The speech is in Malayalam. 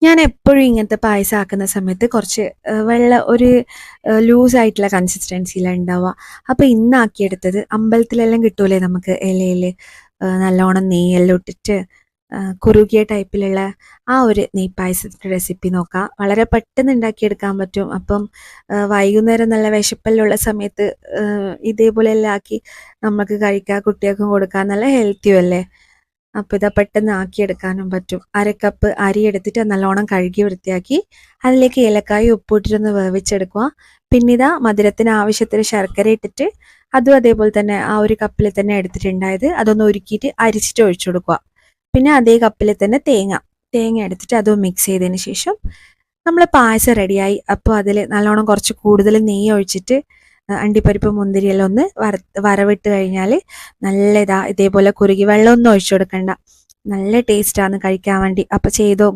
ഞാൻ എപ്പോഴും ഇങ്ങനത്തെ പായസം ആക്കുന്ന സമയത്ത് കുറച്ച് വെള്ളം ഒരു ലൂസായിട്ടുള്ള കൺസിസ്റ്റൻസിയിലാണ് ഉണ്ടാവുക. അപ്പോൾ ഇന്നാക്കിയെടുത്തത് അമ്പലത്തിലെല്ലാം കിട്ടൂലേ നമുക്ക് ഇലയിൽ നല്ലോണം നെയ്യെല്ലാം ഇട്ടിട്ട് കുറുകിയ ടൈപ്പിലുള്ള ആ ഒരു നെയ് പായസത്തിൻ്റെ റെസിപ്പി നോക്കാം. വളരെ പെട്ടെന്ന് ഉണ്ടാക്കിയെടുക്കാൻ പറ്റും. അപ്പം വൈകുന്നേരം നല്ല വിശപ്പെല്ലാം ഉള്ള സമയത്ത് ഇതേപോലെ എല്ലാം ആക്കി നമുക്ക് കഴിക്കാം, കുട്ടികൾക്കും കൊടുക്കാം. നല്ല ഹെൽത്തിയും അല്ലേ. അപ്പോൾ ഇതാ പെട്ടെന്ന് ആക്കിയെടുക്കാനും പറ്റും. 1/2 കപ്പ് അരി എടുത്തിട്ട് നല്ലോണം കഴുകി വൃത്തിയാക്കി അതിലേക്ക് ഏലക്കായും ഉപ്പിട്ടിട്ടൊന്ന് വേവിച്ചെടുക്കുക. പിന്നെ ഇതാ മധുരത്തിന് ആവശ്യത്തിന് ശർക്കര ഇട്ടിട്ട് അതും അതേപോലെ തന്നെ ആ ഒരു കപ്പിൽ തന്നെ എടുത്തിട്ടുണ്ടായത് അതൊന്ന് ഉരുക്കിയിട്ട് അരിച്ചിട്ട് ഒഴിച്ചു കൊടുക്കുക. പിന്നെ അതേ കപ്പിൽ തന്നെ തേങ്ങ എടുത്തിട്ട് അതും മിക്സ് ചെയ്തതിന് ശേഷം നമ്മൾ പായസം റെഡിയായി. അപ്പോൾ അതിൽ നല്ലോണം കുറച്ച് കൂടുതൽ നെയ്യ് ഒഴിച്ചിട്ട് അണ്ടിപ്പരിപ്പ് മുന്തിരിയെല്ലാം ഒന്ന് വറവിട്ട് കഴിഞ്ഞാൽ നല്ല ഇതേപോലെ കുറുകി വെള്ളമൊന്നും ഒഴിച്ചു കൊടുക്കണ്ട. നല്ല ടേസ്റ്റാണ് കഴിക്കാൻ വേണ്ടി. അപ്പോൾ ചെയ്തോ.